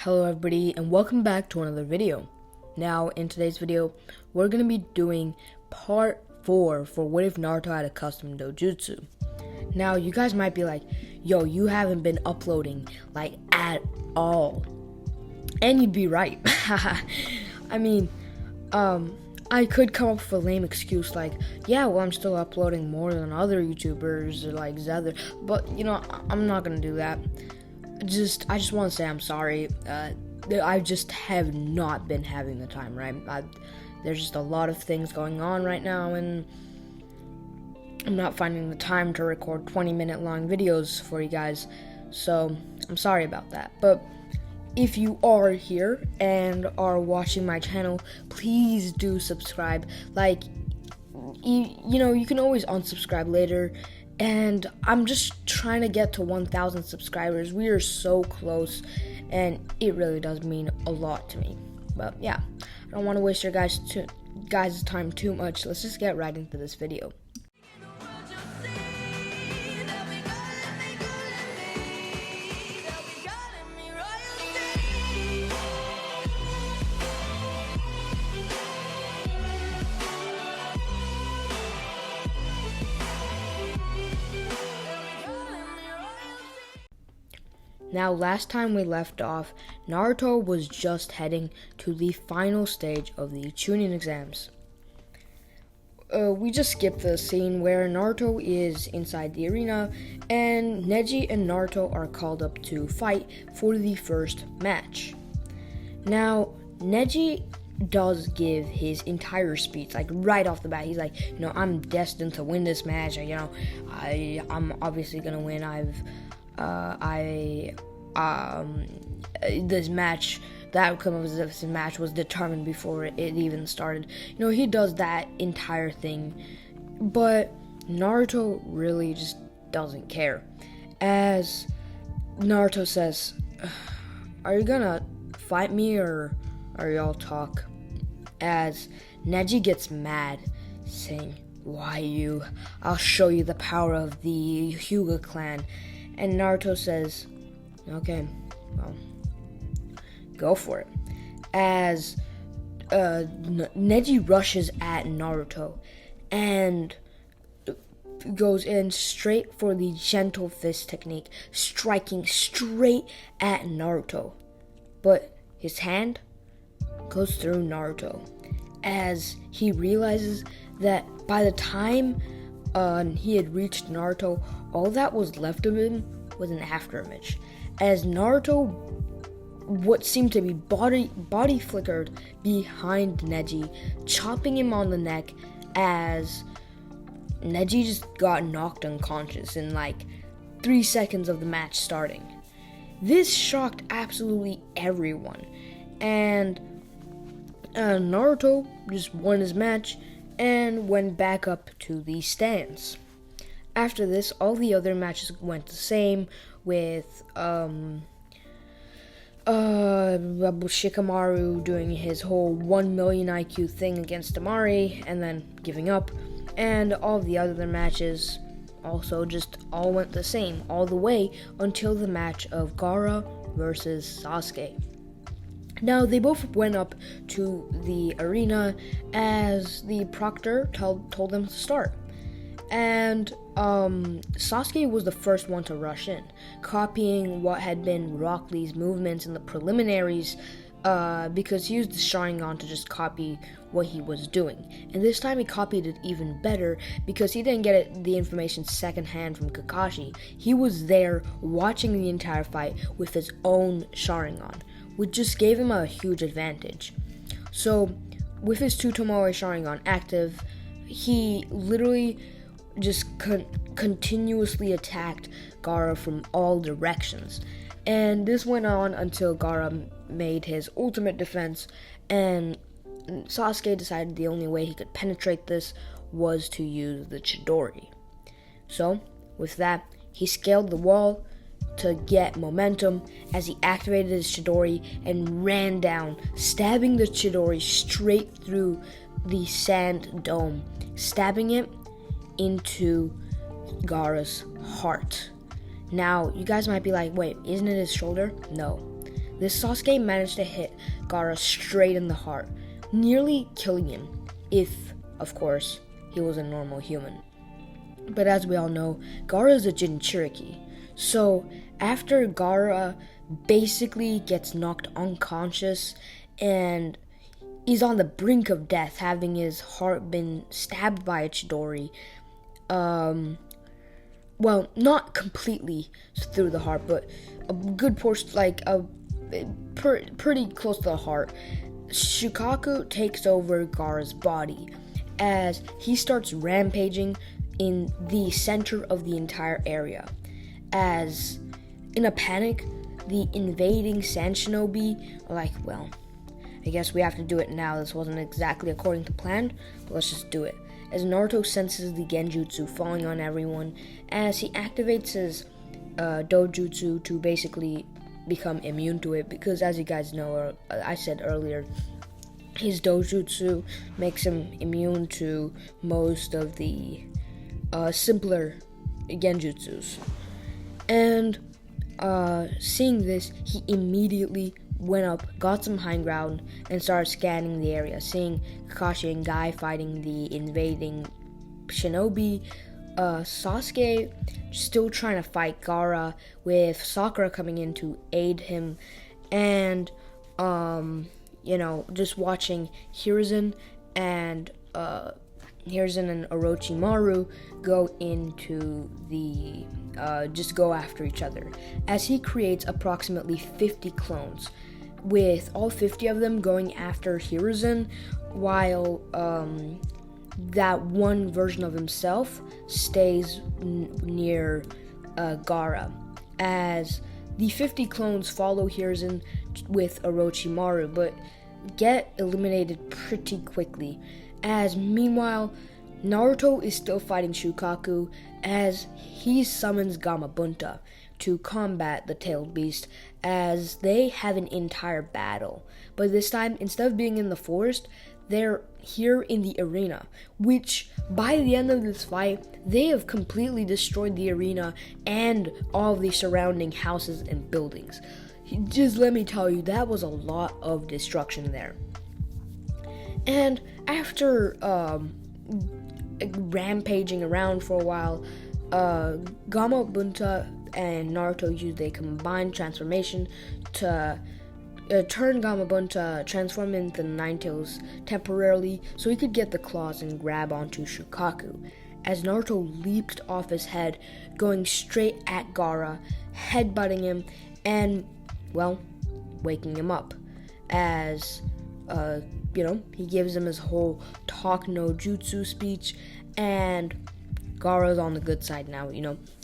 Hello everybody and welcome back to another video. Now in today's video we're going to be doing part 4 for what if Naruto had a custom dojutsu. Now you guys might be like, yo, you haven't been uploading like at all. And you'd be right. I mean, I could come up with a lame excuse like, yeah, well, I'm still uploading more than other YouTubers or like Razer, but you know, I'm not gonna do that. I just want to say I'm sorry. I just have not been having the time, right? There's just a lot of things going on right now, and I'm not finding the time to record 20-minute long videos for you guys, so I'm sorry about that. But if you are here and are watching my channel, please do subscribe. Like, you know, you can always unsubscribe later, and I'm just trying to get to 1,000 subscribers. We are so close, and it really does mean a lot to me. But yeah, I don't want to waste your guys' time too much. Let's just get right into this video. Now, last time we left off, Naruto was just heading to the final stage of the Chunin exams. We just skipped the scene where Naruto is inside the arena, and Neji and Naruto are called up to fight for the first match. Now, Neji does give his entire speech, like right off the bat. He's like, you know, I'm destined to win this match. You know, I'm obviously gonna win. This match, the outcome of this match was determined before it even started. You know, he does that entire thing, but Naruto really just doesn't care. As Naruto says, are you gonna fight me or are y'all talk? As Neji gets mad, saying, why you? I'll show you the power of the Hyuga clan. And Naruto says, okay, well, go for it. As Neji rushes at Naruto and goes in straight for the gentle fist technique, striking straight at Naruto. But his hand goes through Naruto as he realizes that by the time he had reached Naruto, all that was left of him was an afterimage. As Naruto, what seemed to be body flickered behind Neji, chopping him on the neck, as Neji just got knocked unconscious in like 3 seconds of the match starting. This shocked absolutely everyone, and Naruto just won his match and went back up to the stands. After this, all the other matches went the same, with Shikamaru doing his whole 1 million IQ thing against Amari and then giving up, and all the other matches also just all went the same all the way until the match of Gaara versus Sasuke. Now, they both went up to the arena as the proctor told them to start. And Sasuke was the first one to rush in, copying what had been Rock Lee's movements in the preliminaries, because he used the Sharingan to just copy what he was doing. And this time he copied it even better because he didn't get the information secondhand from Kakashi. He was there watching the entire fight with his own Sharingan, which just gave him a huge advantage. So, with his 2 Tomoe Sharingan active, he literally just continuously attacked Gaara from all directions. And this went on until Gaara made his ultimate defense, and Sasuke decided the only way he could penetrate this was to use the Chidori. So, with that, he scaled the wall to get momentum as he activated his Chidori and ran down, stabbing the Chidori straight through the sand dome, stabbing it into Gaara's heart. Now, you guys might be like, wait, isn't it his shoulder? No. this Sasuke managed to hit Gaara straight in the heart, nearly killing him, if, of course, he was a normal human. But as we all know, Gaara is a Jinchuriki. So after Gaara basically gets knocked unconscious and he's on the brink of death, having his heart been stabbed by a Chidori, well, not completely through the heart, but a good portion, like pretty close to the heart, Shukaku takes over Gaara's body as he starts rampaging in the center of the entire area. As, in a panic, the invading Sand Shinobi are like, well, I guess we have to do it now. This wasn't exactly according to plan, but let's just do it. As Naruto senses the genjutsu falling on everyone, as he activates his dojutsu to basically become immune to it, because as you guys know, or I said earlier, his dojutsu makes him immune to most of the simpler genjutsus. And seeing this, he immediately went up, got some high ground, and started scanning the area, seeing Kakashi and Guy fighting the invading shinobi, Sasuke still trying to fight Gaara, with Sakura coming in to aid him, and just watching Hiruzen and Orochimaru go into the just go after each other, as he creates approximately 50 clones, with all 50 of them going after Hiruzen, while that one version of himself stays near Gaara, as the 50 clones follow Hiruzen with Orochimaru, but get eliminated pretty quickly. As meanwhile, Naruto is still fighting Shukaku, as he summons Gamabunta to combat the tailed beast, as they have an entire battle. But this time, instead of being in the forest, they're here in the arena, which by the end of this fight, they have completely destroyed the arena and all of the surrounding houses and buildings. Just let me tell you, that was a lot of destruction there. And after rampaging around for a while, Gamabunta and Naruto used a combined transformation to turn Gamabunta, transform into the Nine Tails temporarily so he could get the claws and grab onto Shukaku, as Naruto leaped off his head, going straight at Gaara, headbutting him, and, well, waking him up, as he gives him his whole talk no jutsu speech, and Gaara's on the good side now,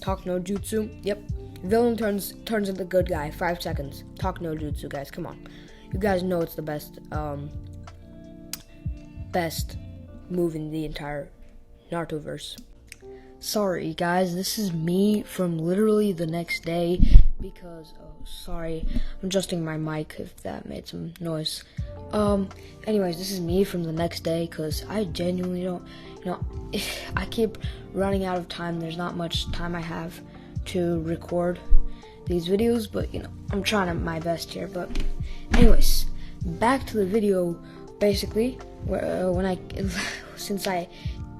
talk no jutsu, yep, villain turns into good guy, 5 seconds, talk no jutsu, guys, come on, you guys know it's the best move in the entire Naruto-verse. Sorry guys, this is me from literally the next day, because, sorry, I'm adjusting my mic if that made some noise. Anyways, this is me from the next day, because I genuinely don't, I keep running out of time. There's not much time I have to record these videos, but, I'm trying my best here. But anyways, back to the video. Basically, since I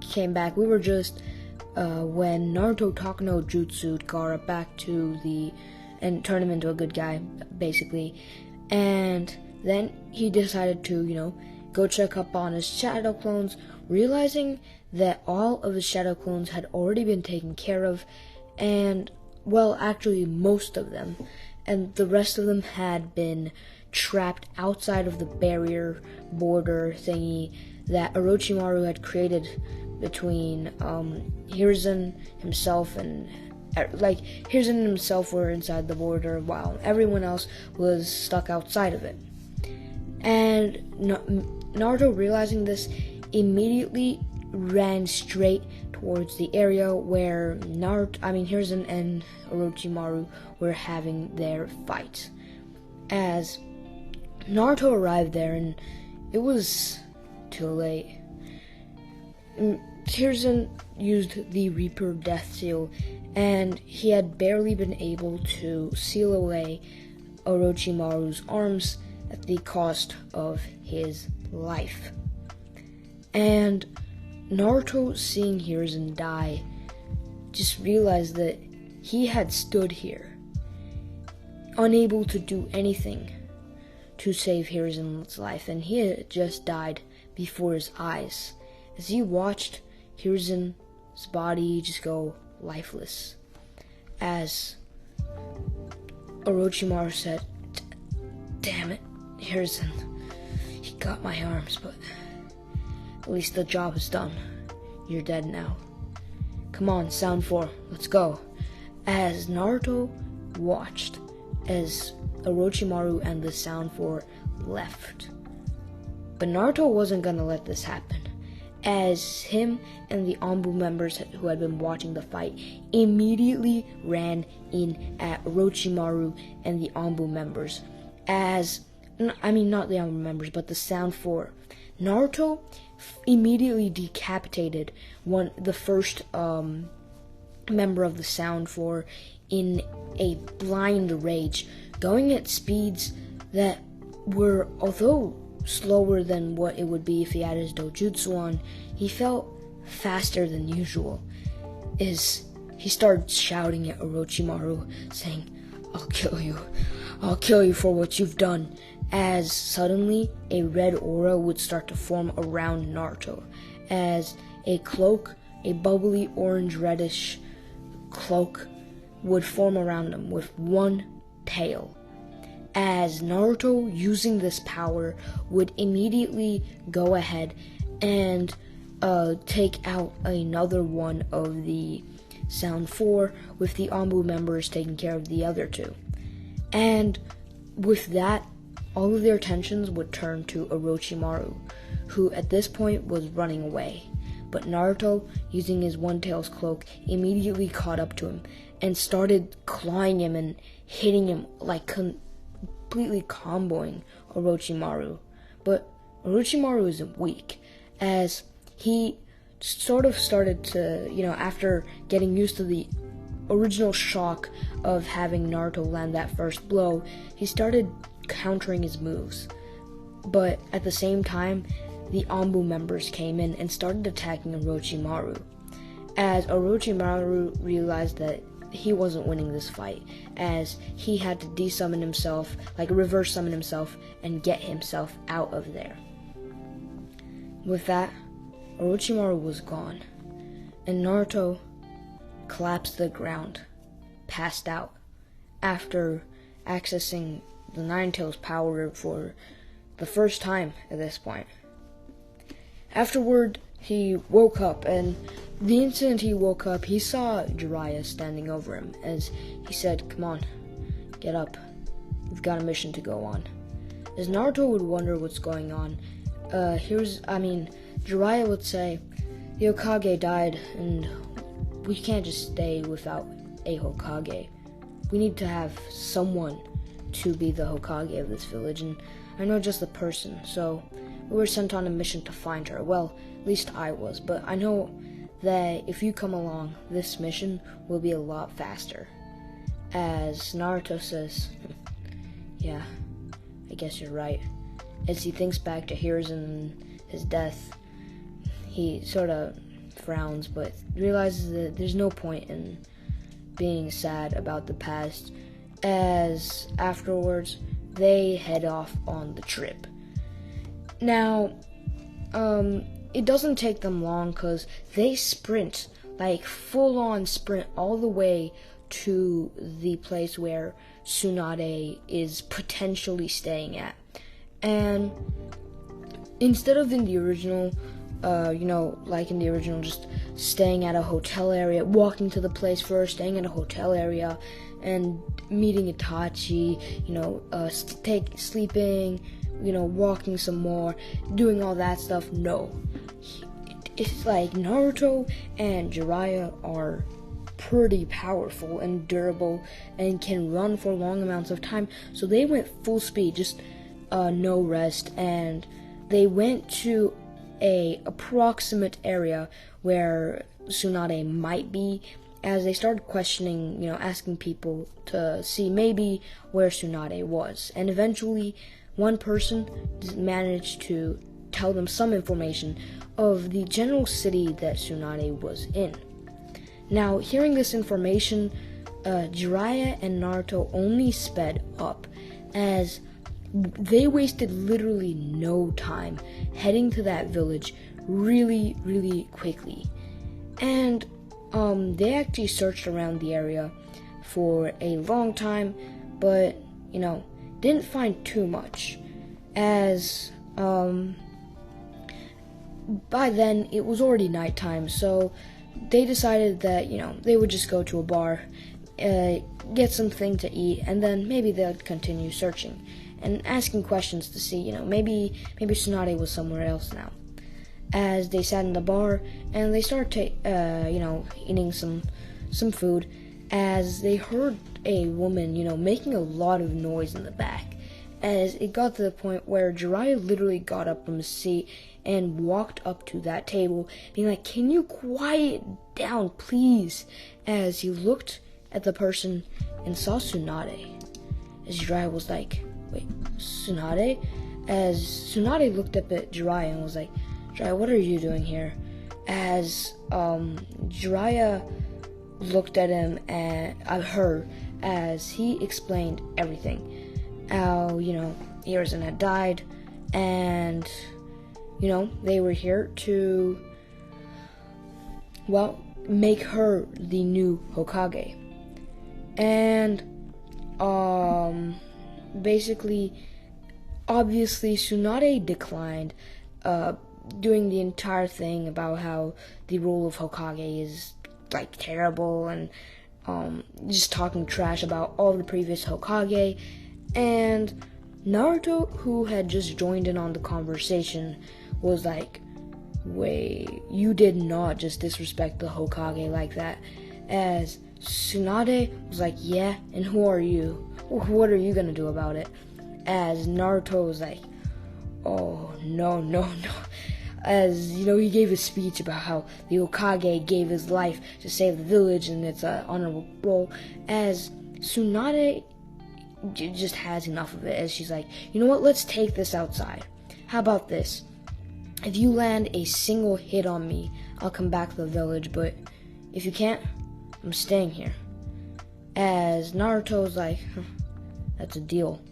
came back, we were just, when Naruto talk no jutsu'd Gaara back to and turn him into a good guy, basically, and then he decided to, go check up on his shadow clones, realizing that all of his shadow clones had already been taken care of, and, well, actually most of them, and the rest of them had been trapped outside of the barrier border thingy that Orochimaru had created between Hiruzen himself and Hiruzen and himself were inside the border while everyone else was stuck outside of it. And Naruto, realizing this, immediately ran straight towards the area where Hiruzen and Orochimaru were having their fight. As Naruto arrived there, and it was too late. Hiruzen used the Reaper Death Seal, and he had barely been able to seal away Orochimaru's arms at the cost of his life. And Naruto, seeing Hiruzen die, just realized that he had stood here, unable to do anything to save Hiruzen's life, and he had just died before his eyes, as he watched Hiruzen's body just go lifeless. As Orochimaru said, "Damn it, Hiruzen, he got my arms, but at least the job is done. You're dead now. Come on, Sound 4, let's go." As Naruto watched as Orochimaru and the Sound 4 left. But Naruto wasn't gonna let this happen, as him and the Anbu members who had been watching the fight immediately ran in at Orochimaru and the Anbu members. Not the Anbu members, but the Sound 4. Naruto immediately decapitated the first member of the Sound 4 in a blind rage, going at speeds that were, although slower than what it would be if he had his dojutsu on, he felt faster than usual. He started shouting at Orochimaru, saying, I'll kill you for what you've done," as suddenly a red aura would start to form around Naruto, as a cloak, a bubbly orange-reddish cloak, would form around him with one tail. As Naruto, using this power, would immediately go ahead and take out another one of the Sound 4, with the Anbu members taking care of the other two. And with that, all of their attentions would turn to Orochimaru, who at this point was running away. But Naruto, using his one-tail's cloak, immediately caught up to him and started clawing him and hitting him, like completely comboing Orochimaru. But Orochimaru isn't weak, as he sort of started to, after getting used to the original shock of having Naruto land that first blow, he started countering his moves. But at the same time, the Anbu members came in and started attacking Orochimaru, as Orochimaru realized that he wasn't winning this fight, as he had to desummon himself, reverse summon himself, and get himself out of there. With that, Orochimaru was gone, and Naruto collapsed to the ground, passed out, after accessing the Nine Tails power for the first time at this point. Afterward, he woke up, and the instant he woke up, he saw Jiraiya standing over him, as he said, "Come on, get up. We've got a mission to go on." As Naruto would wonder what's going on, Jiraiya would say, "The Hokage died, and we can't just stay without a Hokage. We need to have someone to be the Hokage of this village, and I know just the person, so we were sent on a mission to find her. Well, at least I was, but I know that if you come along, this mission will be a lot faster." As Naruto says, "Yeah, I guess you're right." As he thinks back to Hiruzen and his death, he sort of frowns, but realizes that there's no point in being sad about the past, as afterwards, they head off on the trip. Now, it doesn't take them long, because they sprint, full-on sprint all the way to the place where Tsunade is potentially staying at. And instead of in the original, just staying at a hotel area, walking to the place first, staying at a hotel area, and meeting Itachi, sleeping, walking some more, doing all that stuff. No. It's like Naruto and Jiraiya are pretty powerful and durable and can run for long amounts of time, so they went full speed, just no rest, and they went to a approximate area where Tsunade might be, as they started questioning, asking people to see maybe where Tsunade was. And eventually, one person managed to tell them some information of the general city that Tsunade was in. Now, hearing this information, Jiraiya and Naruto only sped up, as they wasted literally no time heading to that village really, really quickly. And they actually searched around the area for a long time, but, didn't find too much, as by then it was already nighttime, so they decided that, they would just go to a bar, get something to eat, and then maybe they'll continue searching and asking questions to see, maybe Tsunade was somewhere else now. As they sat in the bar and they started, eating some food, as they heard a woman, making a lot of noise in the back. As it got to the point where Jiraiya literally got up from his seat and walked up to that table, being like, "Can you quiet down, please?" As he looked at the person and saw Tsunade. As Jiraiya was like, "Wait, Tsunade?" As Tsunade looked up at Jiraiya and was like, "Jiraiya, what are you doing here?" As Jiraiya looked at him and her, as he explained everything. How, Hiruzen had died, and, they were here to, make her the new Hokage. And, basically, obviously, Tsunade declined, doing the entire thing about how the role of Hokage is, terrible, and, just talking trash about all the previous Hokage. And Naruto, who had just joined in on the conversation, was like, "Wait, you did not just disrespect the Hokage like that." As Tsunade was like, "Yeah, and who are you? What are you gonna do about it?" As Naruto was like, "Oh, no. As, he gave a speech about how the Hokage gave his life to save the village and it's an honorable role. As Tsunade just has enough of it, as she's like, "You know what, let's take this outside. How about this? If you land a single hit on me, I'll come back to the village, but if you can't, I'm staying here." As Naruto's like, "That's a deal."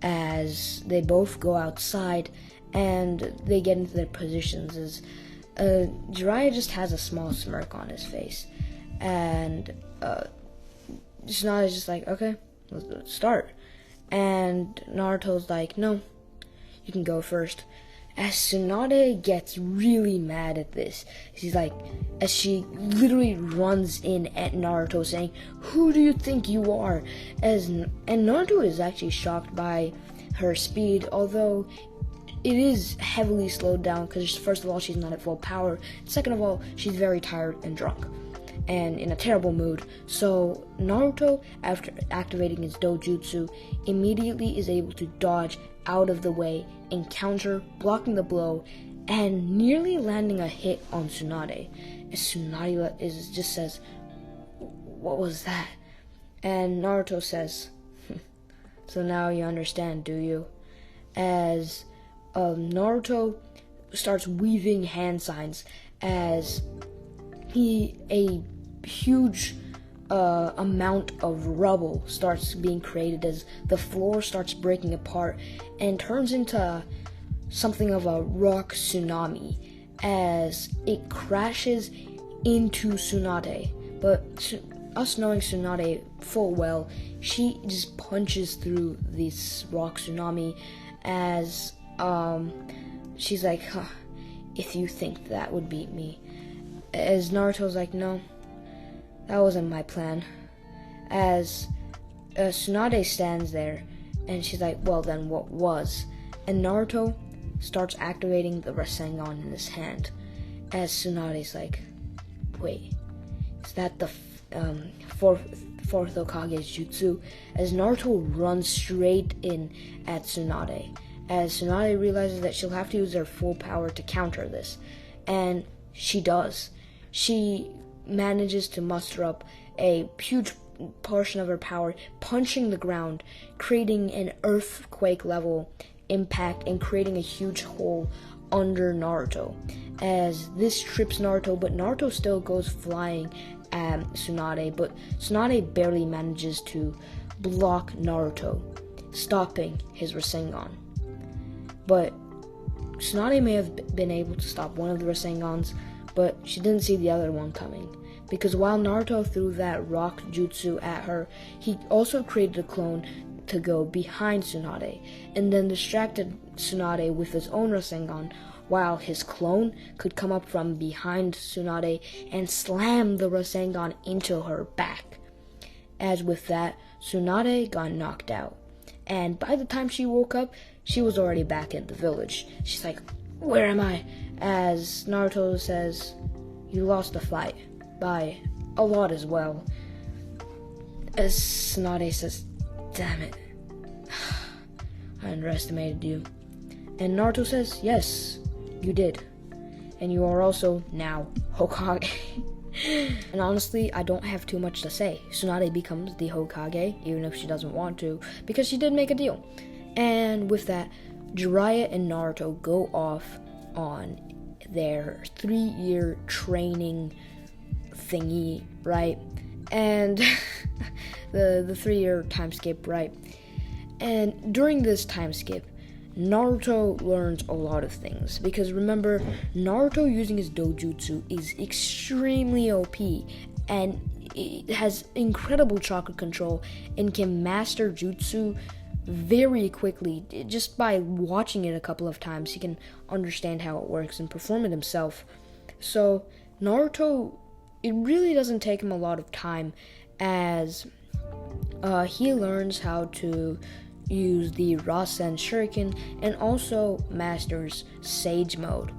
As they both go outside and they get into their positions, as Jiraiya just has a small smirk on his face, and Tsunade's just like, "Okay, let's start." And Naruto's like, "No, you can go first." As Tsunade gets really mad at this, she's like, as she literally runs in at Naruto saying, "Who do you think you are?" And Naruto is actually shocked by her speed, although it is heavily slowed down because, first of all, she's not at full power. Second of all, she's very tired and drunk and in a terrible mood. So Naruto, after activating his dojutsu, immediately is able to dodge out of the way and counter, blocking the blow and nearly landing a hit on Tsunade. And Tsunade just says, "What was that?" And Naruto says, "So now you understand, do you?" As Naruto starts weaving hand signs, as a huge amount of rubble starts being created, as the floor starts breaking apart and turns into something of a rock tsunami, as it crashes into Tsunade. But us knowing Tsunade full well, she just punches through this rock tsunami, as she's like, "If you think that would beat me." As Naruto's like, "No, that wasn't my plan." As Tsunade stands there, and she's like, "Well then, what was?" And Naruto starts activating the Rasengan in his hand. As Tsunade's like, "Wait, is that the fourth Hokage's jutsu?" As Naruto runs straight in at Tsunade. As Tsunade realizes that she'll have to use her full power to counter this. And she does. She manages to muster up a huge portion of her power, punching the ground, creating an earthquake level impact and creating a huge hole under Naruto. As this trips Naruto, but Naruto still goes flying at Tsunade, but Tsunade barely manages to block Naruto, stopping his Rasengan. But Tsunade may have been able to stop one of the Rasengans, but she didn't see the other one coming. Because while Naruto threw that rock jutsu at her, he also created a clone to go behind Tsunade, and then distracted Tsunade with his own Rasengan, while his clone could come up from behind Tsunade and slam the Rasengan into her back. As with that, Tsunade got knocked out, and by the time she woke up, she was already back in the village. She's like, "Where am I?" As Naruto says, "You lost the fight, by a lot as well." As Tsunade says, "Damn it, I underestimated you." And Naruto says, "Yes, you did. And you are also now Hokage." And honestly, I don't have too much to say. Tsunade becomes the Hokage, even if she doesn't want to, because she did make a deal. And with that, Jiraiya and Naruto go off on their 3-year training thingy, right? And the 3-year time skip, right? And during this time skip, Naruto learns a lot of things, because remember, Naruto using his dojutsu is extremely OP, and it has incredible chakra control and can master jutsu very quickly. Just by watching it a couple of times, he can understand how it works and perform it himself. So Naruto, it really doesn't take him a lot of time, as he learns how to use the Rasen Shuriken and also masters Sage Mode.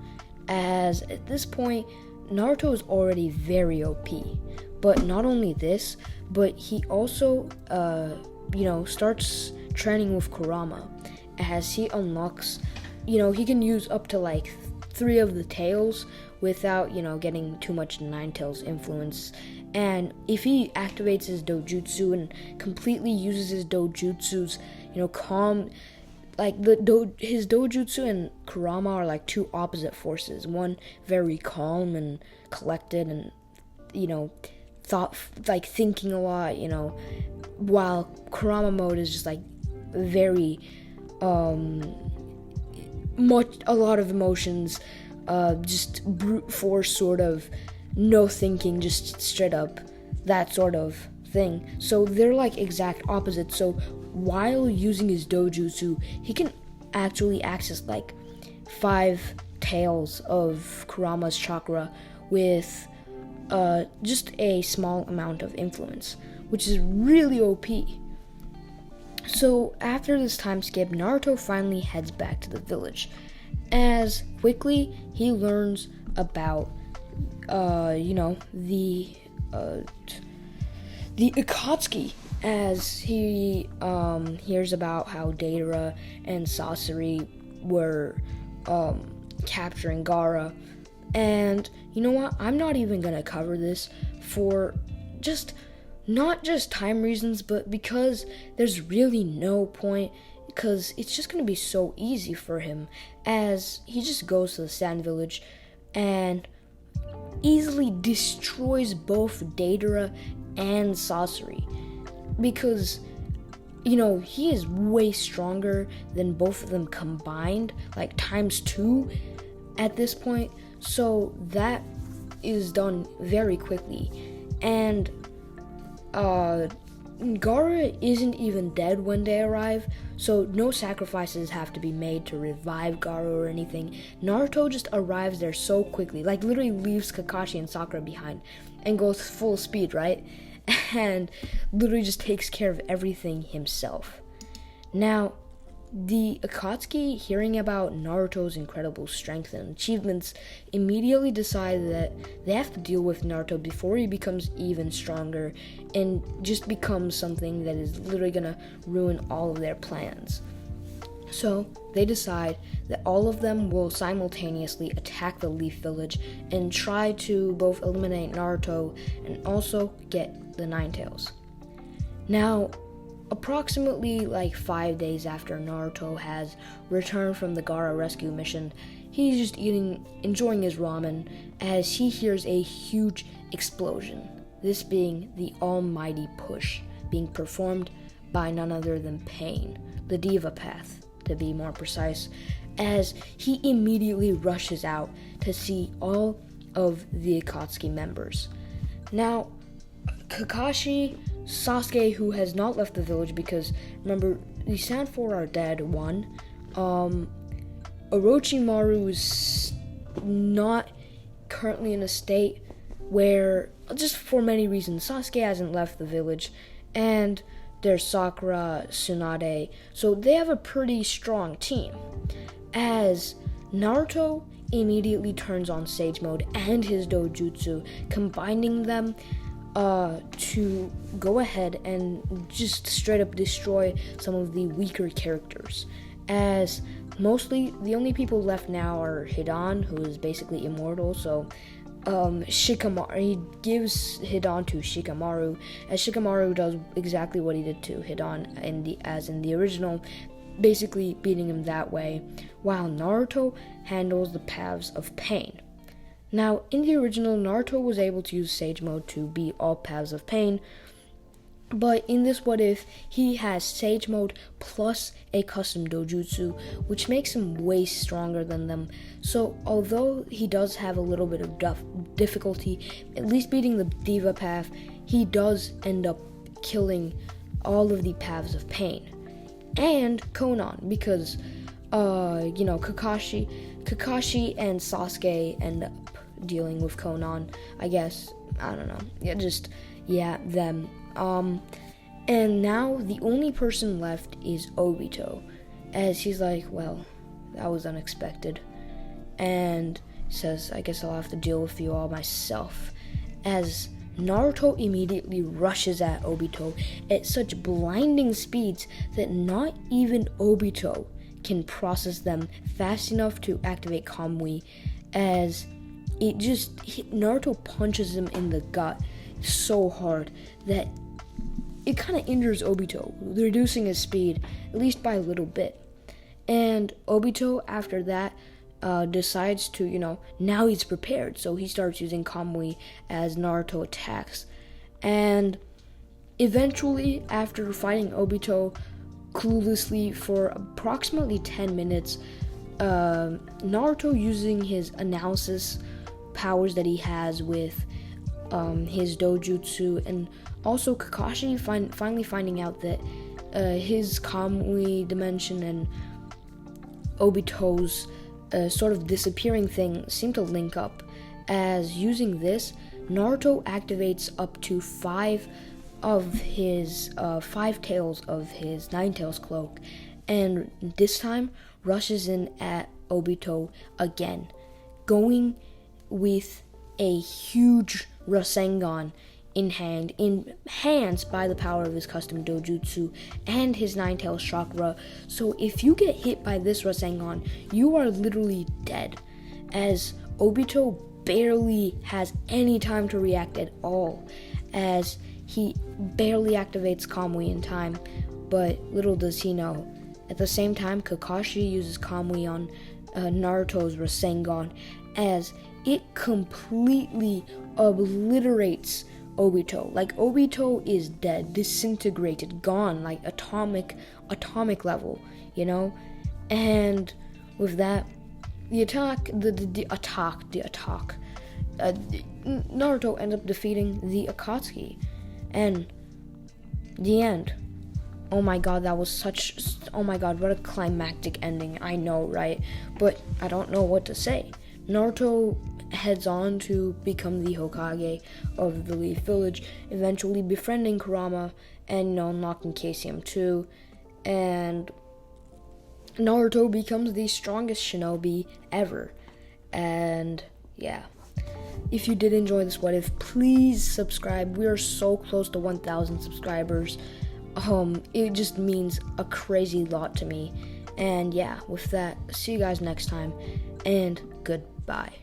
As at this point, Naruto is already very OP. But not only this, but he also starts training with Kurama, as he unlocks, he can use up to like 3 of the tails without, getting too much Ninetales influence. And if he activates his dojutsu and completely uses his dojutsus, calm, like his dojutsu and Kurama are like 2 opposite forces. One very calm and collected and, thinking a lot, while Kurama mode is just like very, a lot of emotions, just brute force sort of, no thinking, just straight up, that sort of thing. So they're like exact opposites. So while using his dojutsu, he can actually access like 5 tails of Kurama's chakra with just a small amount of influence, which is really OP. So after this time skip, Naruto finally heads back to the village, as quickly he learns about the Akatsuki, as he hears about how Deidara and Sasori were capturing Gaara. And you know what? I'm not even gonna cover this for not just time reasons, but because there's really no point, because it's just gonna be so easy for him, as he just goes to the Sand Village and easily destroys both Deidara and Sasori, because he is way stronger than both of them combined, like times 2 at this point. So that is done very quickly, and Gaara isn't even dead when they arrive, so no sacrifices have to be made to revive Gaara or anything. Naruto just arrives there so quickly, like literally leaves Kakashi and Sakura behind and goes full speed, right? And literally just takes care of everything himself. Now, the Akatsuki, hearing about Naruto's incredible strength and achievements, immediately decide that they have to deal with Naruto before he becomes even stronger and just becomes something that is literally gonna ruin all of their plans. So they decide that all of them will simultaneously attack the Leaf Village and try to both eliminate Naruto and also get the Nine Tails. Now, approximately 5 days after Naruto has returned from the Gaara rescue mission, he's just enjoying his ramen as he hears a huge explosion. This being the almighty push being performed by none other than Pain, the Diva Path, to be more precise, as he immediately rushes out to see all of the Akatsuki members. Now, Kakashi, Sasuke, who has not left the village because, remember, the Sand 4 are dead, one. Orochimaru is not currently in a state where, just for many reasons, Sasuke hasn't left the village, and there's Sakura, Tsunade, so they have a pretty strong team. As Naruto immediately turns on Sage Mode and his dojutsu, combining them to go ahead and just straight up destroy some of the weaker characters. As mostly the only people left now are Hidan, who is basically immortal, so Shikamaru, he gives Hidan to Shikamaru, as Shikamaru does exactly what he did to Hidan as in the original, basically beating him that way, while Naruto handles the Paths of Pain. Now, in the original, Naruto was able to use Sage Mode to beat all Paths of Pain, but in this what if, he has Sage Mode plus a custom dojutsu, which makes him way stronger than them. So although he does have a little bit of difficulty, at least beating the Diva Path, he does end up killing all of the Paths of Pain. And Konan, because, Kakashi and Sasuke end up dealing with Konan, I guess. I don't know. Them. And now the only person left is Obito, as he's like, well, that was unexpected, and says, I guess I'll have to deal with you all myself, as Naruto immediately rushes at Obito at such blinding speeds that not even Obito can process them fast enough to activate Kamui, as Naruto punches him in the gut so hard that it kind of injures Obito, reducing his speed, at least by a little bit. And Obito, after that, decides to, now he's prepared, so he starts using Kamui as Naruto attacks. And eventually, after fighting Obito cluelessly for approximately 10 minutes, Naruto, using his analysis powers that he has with his dojutsu, and also Kakashi finally finding out that his Kamui dimension and Obito's sort of disappearing thing seem to link up, as using this, Naruto activates up to 5 tails of his Nine Tails cloak, and this time rushes in at Obito again, going with a huge Rasengan enhanced by the power of his custom dojutsu and his Nine Tails chakra. So if you get hit by this Rasengan, you are literally dead, as Obito barely has any time to react at all, as he barely activates Kamui in time. But little does he know, at the same time, Kakashi uses Kamui on Naruto's Rasengan, as it completely obliterates Obito. Obito is dead, disintegrated, gone, atomic level, And with that, Naruto ends up defeating the Akatsuki, and the end. Oh my god, that was what a climactic ending. I know, right? But I don't know what to say. Naruto heads on to become the Hokage of the Leaf Village, eventually befriending Kurama and unlocking KCM 2, and Naruto becomes the strongest shinobi ever. And yeah, if you did enjoy this what if, please subscribe. We are so close to 1,000 subscribers. It just means a crazy lot to me, And yeah, with that, see you guys next time, and goodbye.